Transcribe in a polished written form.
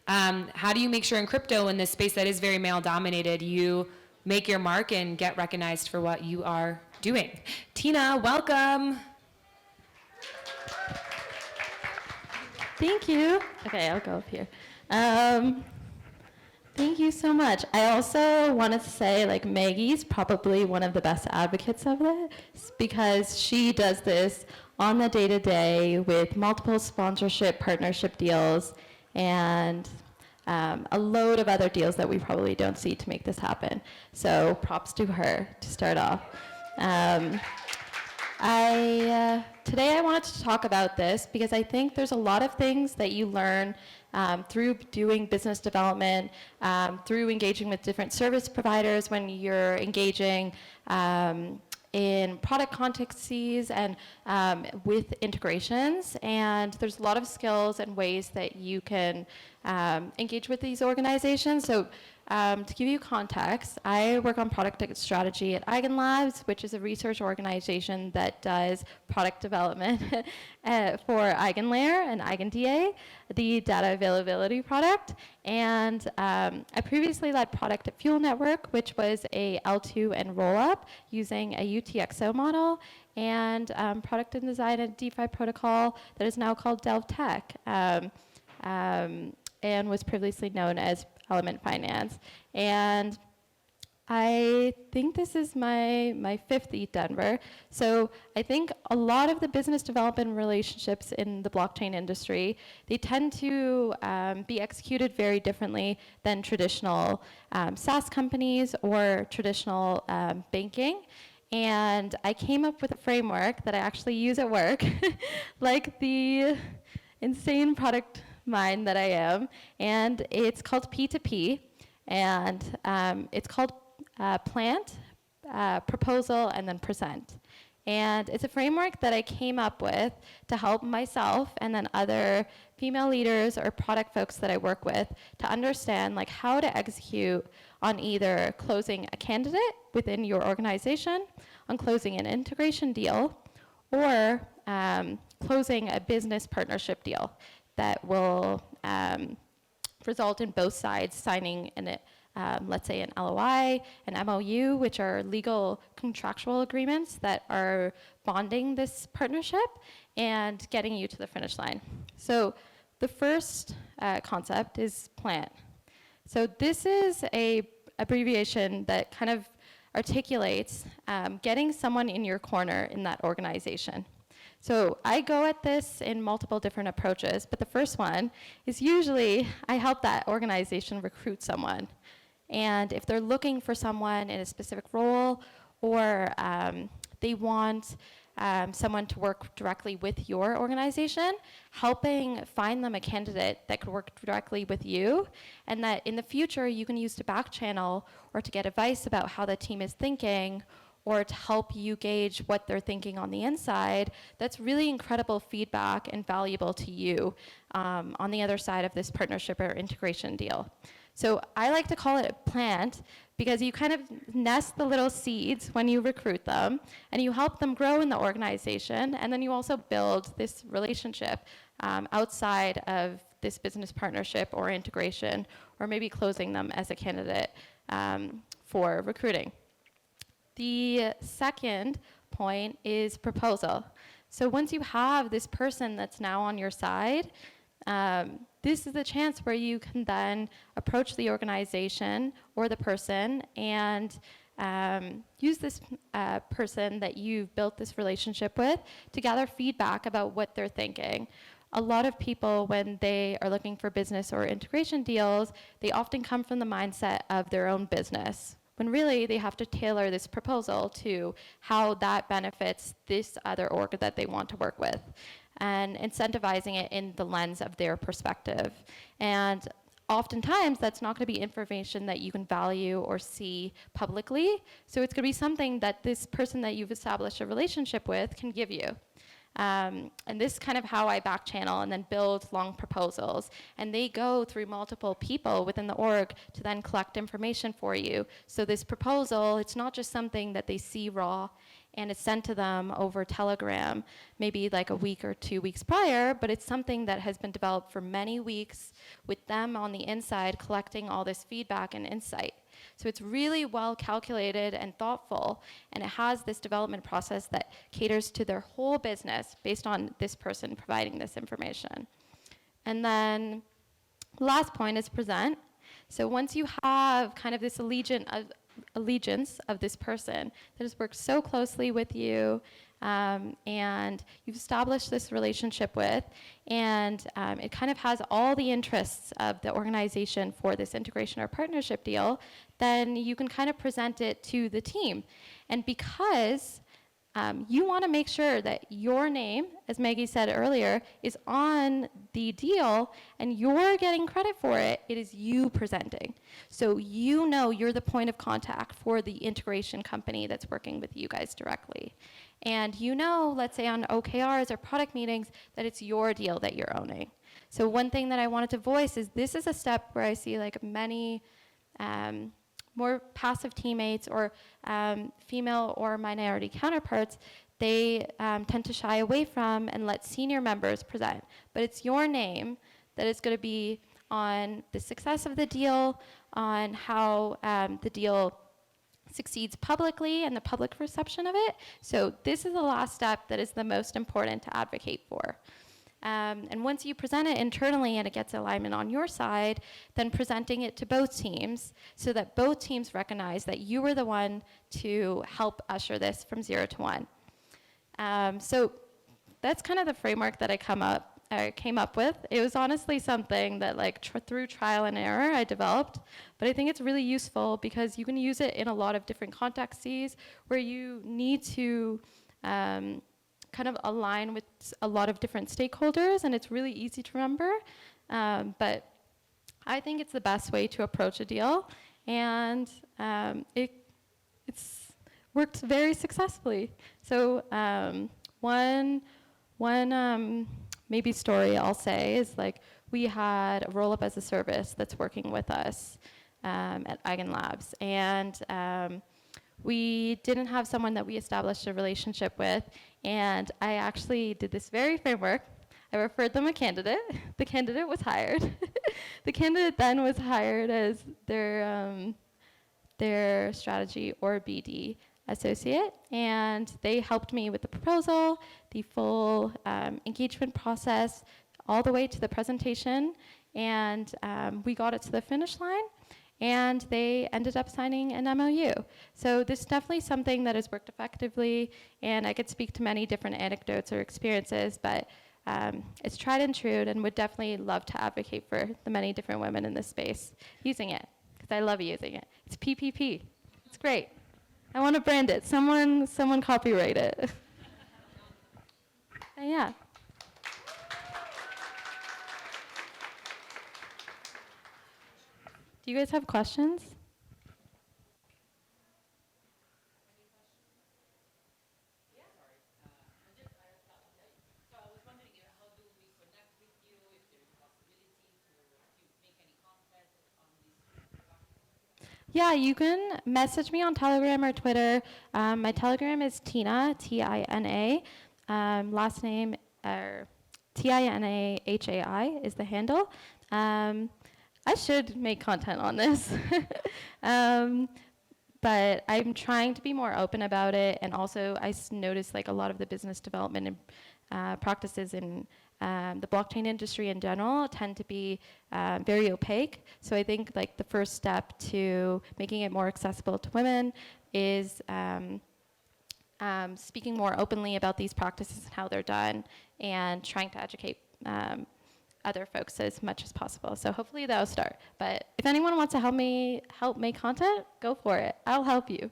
How do you make sure in crypto, in this space that is very male dominated, you make your mark and get recognized for what you are doing? Tina, welcome. Thank you. Okay, I'll go up here. Thank you so much. I also wanted to say, like, Maggie's probably one of the best advocates of this because she does this on the day-to-day with multiple sponsorship, partnership deals, and a load of other deals that we probably don't see to make this happen. So props to her to start off. Today I wanted to talk about this because I think there's a lot of things that you learn through doing business development, through engaging with different service providers when you're engaging in product contexts and with integrations. And there's a lot of skills and ways that you can engage with these organizations. So to give you context, I work on product strategy at Eigenlabs, which is a research organization that does product development for EigenLayer and EigenDA, the data availability product. And I previously led product at Fuel Network, which was a L2 and roll-up using a UTXO model, and product and design and DeFi protocol that is now called Delve Tech. And was previously known as Element Finance. And I think this is my fifth ETH So I think a lot of the business development relationships in the blockchain industry, they tend to be executed very differently than traditional SaaS companies or traditional banking. And I came up with a framework that I actually use at work, like the insane product mind that I am, and it's called P2P, and it's called Plant, Proposal, and then Present. And it's a framework that I came up with to help myself and then other female leaders or product folks that I work with to understand like how to execute on either closing a candidate within your organization, on closing an integration deal, or closing a business partnership deal that will result in both sides signing let's say an LOI, an MOU, which are legal contractual agreements that are bonding this partnership and getting you to the finish line. So the first concept is plant. So this is a abbreviation that kind of articulates getting someone in your corner in that organization. So I go at this in multiple different approaches, but the first one is usually I help that organization recruit someone. And if they're looking for someone in a specific role, or they want someone to work directly with your organization, helping find them a candidate that could work directly with you, and that in the future you can use to back channel or to get advice about how the team is thinking, or to help you gauge what they're thinking on the inside, that's really incredible feedback and valuable to you on the other side of this partnership or integration deal. So I like to call it a plant because you kind of nest the little seeds when you recruit them, and you help them grow in the organization, and then you also build this relationship outside of this business partnership or integration, or maybe closing them as a candidate for recruiting. The second point is proposal. So once you have this person that's now on your side, this is the chance where you can then approach the organization or the person and use this person that you've built this relationship with to gather feedback about what they're thinking. A lot of people, when they are looking for business or integration deals, they often come from the mindset of their own business, when really they have to tailor this proposal to how that benefits this other org that they want to work with, and incentivizing it in the lens of their perspective. And oftentimes that's not going to be information that you can value or see publicly, so it's going to be something that this person that you've established a relationship with can give you. And this is kind of how I back channel and then build long proposals. And they go through multiple people within the org to then collect information for you. So this proposal, it's not just something that they see raw and it's sent to them over Telegram, maybe like a week or 2 weeks prior, but it's something that has been developed for many weeks with them on the inside collecting all this feedback and insight. So it's really well calculated and thoughtful, and it has this development process that caters to their whole business based on this person providing this information. And then last point is present. So once you have kind of this allegiance of this person that has worked so closely with you, and you've established this relationship with, and it kind of has all the interests of the organization for this integration or partnership deal, then you can kind of present it to the team. And because you want to make sure that your name, as Maggie said earlier, is on the deal and you're getting credit for it, it is you presenting. So you know you're the point of contact for the integration company that's working with you guys directly. And you know, let's say on OKRs or product meetings, that it's your deal that you're owning. So one thing that I wanted to voice is this is a step where I see like many more passive teammates or female or minority counterparts, they tend to shy away from and let senior members present. But it's your name that is going to be on the success of the deal, on how the deal succeeds publicly and the public reception of it. So this is the last step that is the most important to advocate for. And once you present it internally and it gets alignment on your side, then presenting it to both teams so that both teams recognize that you were the one to help usher this from 0 to 1. So that's kind of the framework that I came up with. It was honestly something that like through trial and error I developed, but I think it's really useful because you can use it in a lot of different contexts where you need to kind of align with a lot of different stakeholders, and it's really easy to remember. But I think it's the best way to approach a deal, and it's worked very successfully. So one maybe story I'll say is like we had a roll-up as a service that's working with us at Eigen Labs, and we didn't have someone that we established a relationship with, and I actually did this very framework. I referred them a candidate. The candidate was hired. The candidate then was hired as their strategy or BD associate, and they helped me with the proposal, the full engagement process, all the way to the presentation, and we got it to the finish line. And they ended up signing an MOU. So this is definitely something that has worked effectively, and I could speak to many different anecdotes or experiences, but it's tried and true, and would definitely love to advocate for the many different women in this space using it, because I love using it. It's PPP. It's great. I want to brand it. Someone copyright it. Yeah. Do you guys have questions? Yeah, you can message me on Telegram or Twitter. My Telegram is Tina, Tina. Last name, Tinahai is the handle. I should make content on this. But I'm trying to be more open about it, and also I noticed like a lot of the business development and practices in the blockchain industry in general tend to be very opaque. So I think like the first step to making it more accessible to women is speaking more openly about these practices and how they're done, and trying to educate other folks as much as possible. So hopefully that'll start. But if anyone wants to help make content, go for it. I'll help you.